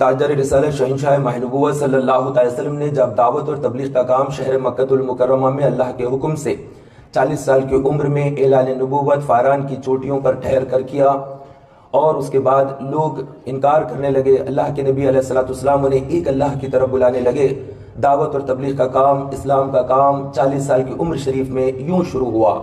تاجر رسالہ شہنشاہ ماہ نبوت صلی اللہ علیہ وسلم نے جب دعوت اور تبلیغ کا کام شہر مکہ المکرمہ میں اللہ کے حکم سے 40 سال کی عمر میں اعلان نبوت فاران کی چوٹیوں پر ٹھہر کر کیا، اور اس کے بعد لوگ انکار کرنے لگے، اللہ کے نبی علیہ الصلوۃ والسلام انہیں ایک اللہ کی طرف بلانے لگے، دعوت اور تبلیغ کا کام، اسلام کا کام 40 سال کی عمر شریف میں یوں شروع ہوا۔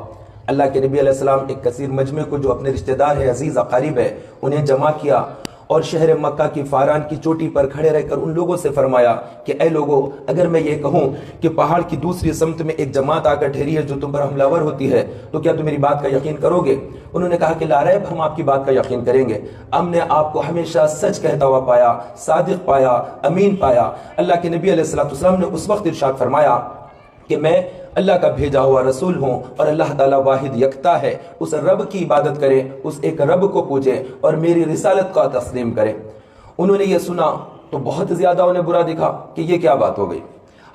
اللہ کے نبی علیہ السلام ایک کثیر مجمع کو جو اپنے رشتہ دار ہے، عزیز اقارب ہے، انہیں جمع کیا اور شہر مکہ کی فاران کی چوٹی پر کھڑے رہ کر ان لوگوں سے فرمایا کہ اے لوگو، اگر میں یہ کہوں کہ پہاڑ کی دوسری سمت میں ایک جماعت آ کر ٹھہری ہے جو تم پر حملہ ور ہوتی ہے، تو کیا تم میری بات کا یقین کرو گے؟ انہوں نے کہا کہ لا ریب، ہم آپ کی بات کا یقین کریں گے، ہم نے آپ کو ہمیشہ سچ کہتا ہوا پایا، صادق پایا، امین پایا۔ اللہ کے نبی علیہ السلام نے اس وقت ارشاد فرمایا کہ میں اللہ کا بھیجا ہوا رسول ہوں، اور اللہ تعالیٰ واحد یکتا ہے، اس رب کی عبادت کریں، اس ایک رب کو پوجیں اور میری رسالت کا تسلیم کریں۔ انہوں نے یہ سنا تو بہت زیادہ انہیں برا دکھا کہ یہ کیا بات ہو گئی،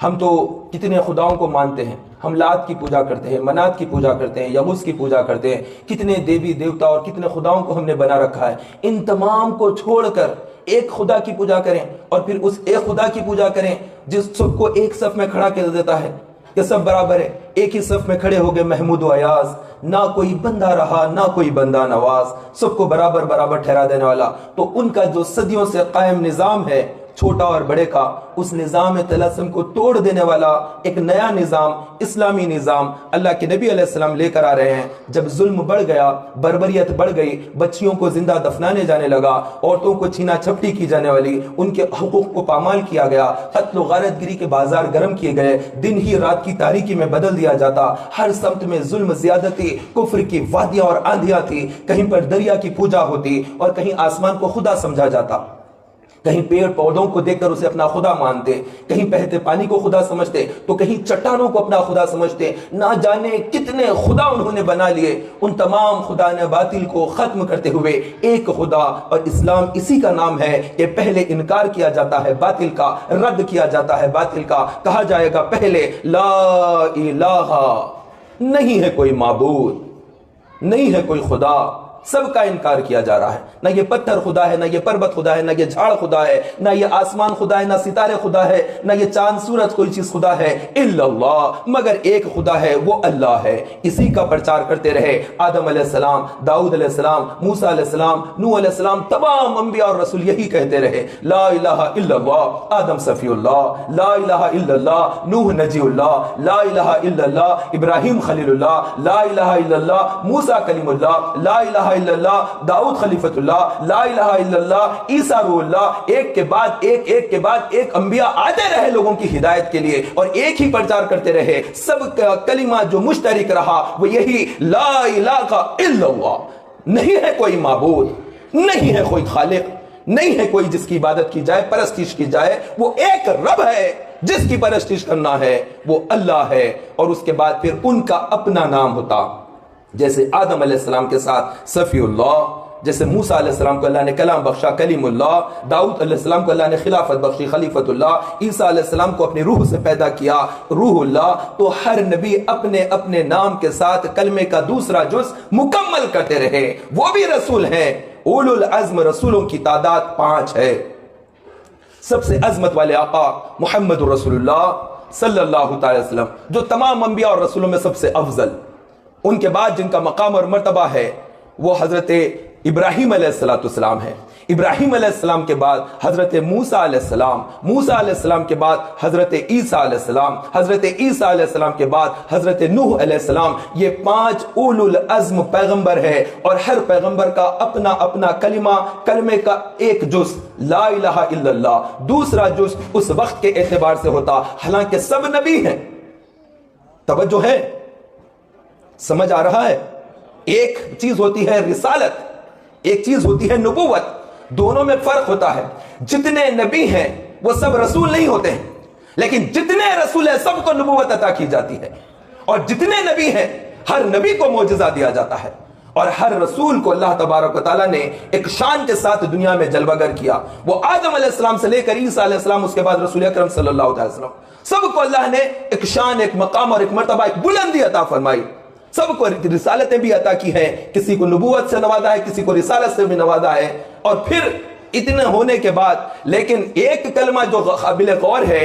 ہم تو کتنے خداؤں کو مانتے ہیں، ہم لات کی پوجا کرتے ہیں، منات کی پوجا کرتے ہیں، یغوث کی پوجا کرتے ہیں، کتنے دیوی دیوتا اور کتنے خداؤں کو ہم نے بنا رکھا ہے، ان تمام کو چھوڑ کر ایک خدا کی پوجا کریں، اور پھر اس ایک خدا کی پوجا کریں جس سب کو ایک صف میں کھڑا کر دیتا ہے کہ سب برابر ہے، ایک ہی صف میں کھڑے ہو گئے محمود و ایاز، نہ کوئی بندہ رہا نہ کوئی بندہ نواز، سب کو برابر برابر ٹھہرا دینے والا۔ تو ان کا جو صدیوں سے قائم نظام ہے چھوٹا اور بڑے کا، اس نظام طلسم کو توڑ دینے والا ایک نیا نظام، اسلامی نظام اللہ کے نبی علیہ السلام لے کر آ رہے ہیں۔ جب ظلم بڑھ گیا، بربریت بڑھ گئی، بچیوں کو زندہ دفنانے جانے لگا، عورتوں کو چھینا چھپٹی کی جانے والی، ان کے حقوق کو پامال کیا گیا، قتل و غارت گری کے بازار گرم کیے گئے، دن ہی رات کی تاریکی میں بدل دیا جاتا، ہر سمت میں ظلم، زیادتی، کفر کی وادیاں اور آندھیاں تھی، کہیں پر دریا کی پوجا ہوتی اور کہیں آسمان کو خدا سمجھا جاتا، کہیں پیڑ پودوں کو دیکھ کر اسے اپنا خدا مانتے، کہیں بہتے پانی کو خدا سمجھتے تو کہیں چٹانوں کو اپنا خدا سمجھتے، نہ جانے کتنے خدا انہوں نے بنا لیے۔ ان تمام خدا نے باطل کو ختم کرتے ہوئے ایک خدا، اور اسلام اسی کا نام ہے کہ پہلے انکار کیا جاتا ہے باطل کا، رد کیا جاتا ہے باطل کا، کہا جائے گا پہلے لا الہ، نہیں ہے کوئی معبود، نہیں ہے کوئی خدا، سب کا انکار کیا جا رہا ہے، نہ یہ پتھر خدا ہے، نہ یہ پربت خدا ہے، نہ یہ جھاڑ خدا ہے، نہ یہ آسمان خدا ہے، نہ ستارے خدا ہے، نہ یہ چاند سورج کوئی چیز خدا ہے، الا اللہ، مگر ایک خدا ہے، وہ اللہ ہے۔ اسی کا پرچار کرتے رہے آدم علیہ السلام، داؤد علیہ السلام، موسیٰ علیہ السلام، نوح علیہ السلام، تمام انبیاء اور رسول یہی کہتے رہے، لا الہ الا اللہ، آدم صفی اللہ، لا الہ الا اللہ، نوح نجی اللہ، لا الہ الا اللہ، ابراہیم خلیل اللہ، لا الہ الا اللہ، موسیٰ کلیم اللہ، لا الہ الا اللہ، داؤد خلیفۃ اللہ، لا الہ الا اللہ، عیسیٰ روح اللہ، ایک کے بعد ایک انبیاء آتے رہے لوگوں کی ہدایت کے لیے، اور ایک ہی پرچار کرتے رہے، سب کا کلمہ جو مشترک رہا وہ یہی لا الہ الا اللہ، نہیں ہے کوئی معبود، نہیں ہے کوئی خالق، نہیں ہے کوئی جس کی عبادت کی جائے، پرستش کی جائے، وہ ایک رب ہے جس کی پرستش کرنا ہے وہ اللہ ہے۔ اور اس کے بعد پھر ان کا اپنا نام ہوتا، جیسے آدم علیہ السلام کے ساتھ صفی اللہ، جیسے موسیٰ علیہ السلام کو اللہ نے کلام بخشا کلیم اللہ، داؤد علیہ السلام کو اللہ نے خلافت بخشی خلیفۃ اللہ، عیسیٰ علیہ السلام کو اپنی روح سے پیدا کیا روح اللہ، تو ہر نبی اپنے اپنے نام کے ساتھ کلمے کا دوسرا جز مکمل کرتے رہے، وہ بھی رسول ہیں۔ اولو العزم رسولوں کی تعداد 5 ہے۔ سب سے عظمت والے آقا محمد رسول اللہ صلی اللہ تعالی وسلم، جو تمام انبیاء اور رسولوں میں سب سے افضل، ان کے بعد جن کا مقام اور مرتبہ ہے وہ حضرت ابراہیم علیہ السلام ہے، ابراہیم علیہ السلام کے بعد حضرت موسیٰ علیہ السلام، موسیٰ علیہ السلام کے بعد حضرت عیسیٰ علیہ السلام، حضرت عیسیٰ علیہ السلام کے بعد حضرت نوح علیہ السلام۔ یہ 5 اولو العزم پیغمبر ہے، اور ہر پیغمبر کا اپنا اپنا کلمے کا ایک جز لا الہ الا اللہ، دوسرا جز اس وقت کے اعتبار سے ہوتا، حالانکہ سب نبی ہیں۔ توجہ ہے، سمجھ آ رہا ہے؟ ایک چیز ہوتی ہے رسالت، ایک چیز ہوتی ہے نبوت، دونوں میں فرق ہوتا ہے۔ جتنے نبی ہیں وہ سب رسول نہیں ہوتے ہیں، لیکن جتنے رسول ہیں سب کو نبوت عطا کی جاتی ہے، اور جتنے نبی ہیں ہر نبی کو معجزہ دیا جاتا ہے، اور ہر رسول کو اللہ تبارک و تعالیٰ نے ایک شان کے ساتھ دنیا میں جلوہ گر کیا۔ وہ آدم علیہ السلام سے لے کر عیسیٰ علیہ السلام، اس کے بعد رسول اکرم صلی اللہ علیہ وسلم، سب کو اللہ نے ایک شان، ایک مقام اور ایک مرتبہ، ایک بلندی عطا فرمائی۔ سب کو رسالتیں بھی عطا کی ہیں، کسی کو نبوت سے نوازا ہے، کسی کو رسالت سے بھی نوازا ہے، اور پھر اتنے ہونے کے بعد لیکن ایک کلمہ جو قابل غور ہے،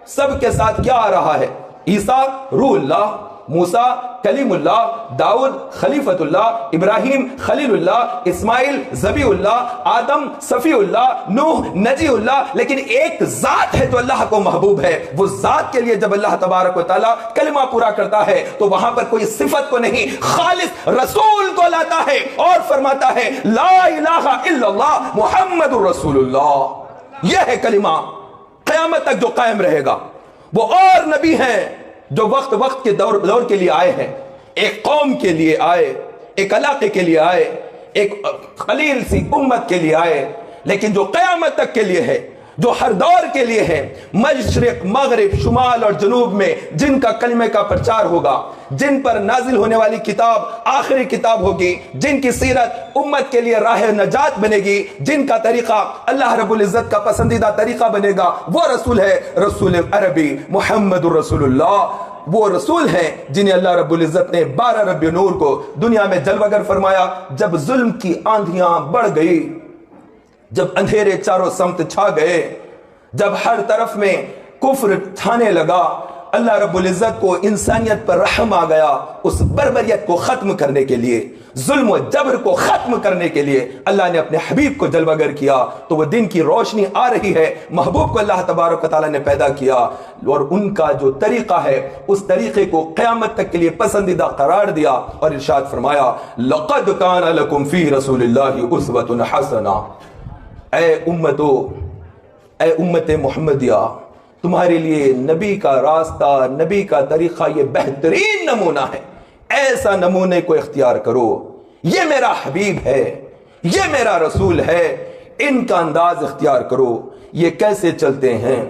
سب کے ساتھ کیا آ رہا ہے؟ عیسیٰ روح اللہ، موسیٰ کلیم اللہ، داؤد خلیفۃ اللہ، ابراہیم خلیل اللہ، اسماعیل ذبیح اللہ، آدم صفی اللہ، نوح نجی اللہ، لیکن ایک ذات ہے جو اللہ کو محبوب ہے۔ وہ ذات کے لیے جب اللہ تبارک و تعالیٰ کلمہ پورا کرتا ہے تو وہاں پر کوئی صفت کو نہیں، خالص رسول کو لاتا ہے اور فرماتا ہے لا الہ الا اللہ محمد رسول اللہ۔ یہ ہے کلمہ، قیامت تک جو قائم رہے گا۔ وہ اور نبی ہیں جو وقت وقت کے دور کے لیے آئے ہیں، ایک قوم کے لیے آئے، ایک علاقے کے لیے آئے، ایک قلیل سی امت کے لیے آئے، لیکن جو قیامت تک کے لیے ہے، جو ہر دور کے لیے ہے، مشرق مغرب شمال اور جنوب میں جن کا کلمے کا پرچار ہوگا، جن پر نازل ہونے والی کتاب آخری کتاب ہوگی، جن کی سیرت امت کے لیے راہ نجات بنے گی، جن کا طریقہ اللہ رب العزت کا پسندیدہ طریقہ بنے گا، وہ رسول ہے رسول عربی محمد رسول اللہ۔ وہ رسول ہیں جنہیں اللہ رب العزت نے 12 ربیع نور کو دنیا میں جلوگر فرمایا، جب ظلم کی آندھیاں بڑھ گئی، جب اندھیرے چاروں سمت چھا گئے، جب ہر طرف میں کفر چھانے لگا، اللہ رب العزت کو انسانیت پر رحم آ گیا۔ اس بربریت کو ختم کرنے کے لیے، ظلم و جبر کو ختم کرنے کے لیے اللہ نے اپنے حبیب کو جلوگر کیا، تو وہ دن کی روشنی آ رہی ہے۔ محبوب کو اللہ تبارک و تعالیٰ نے پیدا کیا اور ان کا جو طریقہ ہے اس طریقے کو قیامت تک کے لیے پسندیدہ قرار دیا اور ارشاد فرمایا لَقَدْ كَانَ لَكُمْ فِي رَسُولِ اللَّهِ أُسْوَةٌ حَسَنَةٌ۔ اے امتو، اے امت محمدیہ، تمہارے لیے نبی کا راستہ، نبی کا طریقہ یہ بہترین نمونہ ہے، ایسا نمونے کو اختیار کرو۔ یہ میرا حبیب ہے، یہ میرا رسول ہے، ان کا انداز اختیار کرو۔ یہ کیسے چلتے ہیں،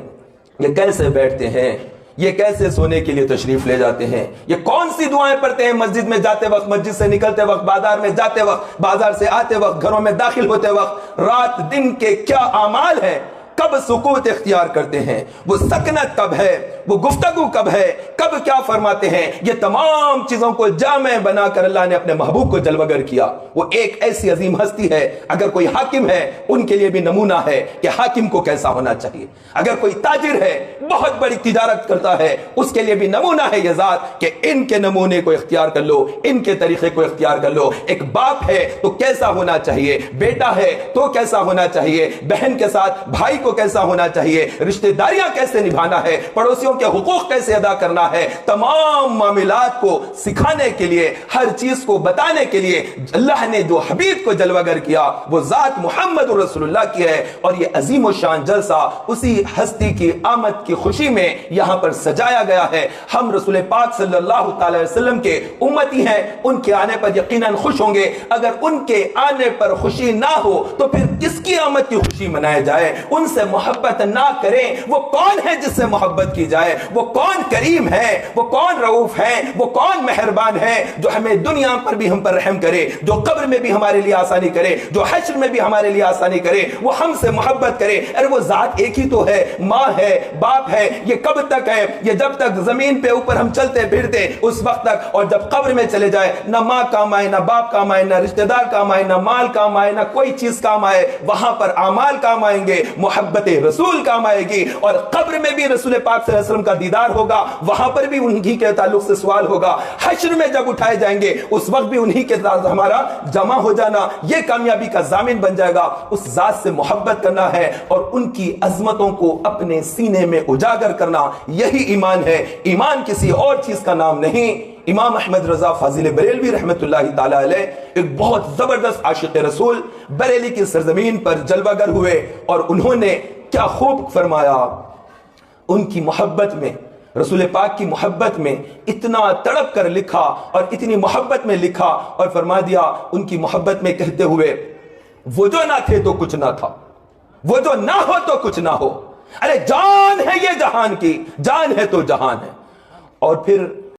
یہ کیسے بیٹھتے ہیں، یہ کیسے سونے کے لیے تشریف لے جاتے ہیں، یہ کون سی دعائیں پڑھتے ہیں مسجد میں جاتے وقت، مسجد سے نکلتے وقت، بازار میں جاتے وقت، بازار سے آتے وقت، گھروں میں داخل ہوتے وقت، رات دن کے کیا اعمال ہیں، کب سکوت اختیار کرتے ہیں، وہ سکنت کب ہے، وہ گفتگو کب ہے، کب کیا فرماتے ہیں، یہ تمام چیزوں کو جامع بنا کر اللہ نے اپنے محبوب کو جلوگر کیا۔ وہ ایک ایسی عظیم ہستی ہے، اگر کوئی حاکم ہے ان کے لیے بھی نمونہ ہے کہ حاکم کو کیسا ہونا چاہیے، اگر کوئی تاجر ہے بہت بڑی تجارت کرتا ہے اس کے لیے بھی نمونہ ہے یہ ذات کہ ان کے نمونے کو اختیار کر لو، ان کے طریقے کو اختیار کر لو۔ ایک باپ ہے تو کیسا ہونا چاہیے، بیٹا ہے تو کیسا ہونا چاہیے، بہن کے ساتھ بھائی کو کیسا ہونا چاہیے، رشتہ داریاں کیسے نبھانا ہے، پڑوسیوں کے حقوق کیسے ادا کرنا ہے، تمام معاملات کو سکھانے کے لیے، ہر چیز کو بتانے کے لیے اللہ نے جو حبیب کو جلوگر کیا وہ ذات محمد رسول اللہ کی ہے۔ اور یہ عظیم و شان جلسہ اسی ہستی کی آمد کی خوشی میں یہاں پر سجایا گیا ہے۔ ہم رسول پاک صلی اللہ تعالی وسلم کے امتی ہیں، ان کے آنے پر یقیناً خوش ہوں گے۔ اگر ان کے آنے پر خوشی نہ ہو تو پھر کس کی آمد کی خوشی منائے جائے، ان سے محبت نہ کریں۔ وہ کون ہے جس سے محبت کی جائے، وہ کون کریم ہے، وہ کون رؤوف ہے، وہ کون مہربان ہے جو ہمیں دنیا پر بھی ہم پر رحم کرے، جو قبر میں بھی ہمارے لیے آسانی کرے، جو حشر میں بھی ہمارے لیے آسانی کرے، وہ ہم سے محبت کرے۔ ارے وہ ذات ایک ہی تو ہے، ماں ہے، باپ ہے، یہ کب تک ہے؟ یہ جب تک زمین پہ اوپر ہم چلتے پھرتے اس وقت تک، اور جب قبر میں چلے جائے نہ ماں کام آئے، نہ باپ کام آئے، نہ رشتہ دار کام آئے، نہ مال کام آئے، نہ کوئی چیز کام آئے، وہاں پر اعمال کام آئیں گے، محبت رسول کام آئے گی، اور قبر میں بھی رسول پاک صلی اللہ علیہ وسلم کا دیدار ہوگا، وہاں پر بھی انہی کے تعلق سے سوال ہوگا، حشر میں جب اٹھائے جائیں گے اس وقت بھی انہی کے ساتھ ہمارا جمع ہو جانا یہ کامیابی کا ضامن بن جائے گا۔ اس ذات سے محبت کرنا ہے اور ان کی عظمتوں کو اپنے سینے میں اجاگر کرنا، یہی ایمان ہے، ایمان کسی اور چیز کا نام نہیں۔ امام احمد رضا فاضل بریلوی رحمت اللہ تعالی علیہ ایک بہت زبردست عاشق رسول بریلی کی سرزمین پر جلوہ گر ہوئے، اور انہوں نے کیا خوب فرمایا، ان کی محبت میں، رسول پاک کی محبت میں اتنا تڑپ کر لکھا اور اتنی محبت میں لکھا اور فرما دیا ان کی محبت میں کہتے ہوئے، وہ جو نہ تھے تو کچھ نہ تھا، وہ جو نہ ہو تو کچھ نہ ہو، ارے جان ہے یہ جہان کی، جان ہے تو جہان ہے۔ اور پھر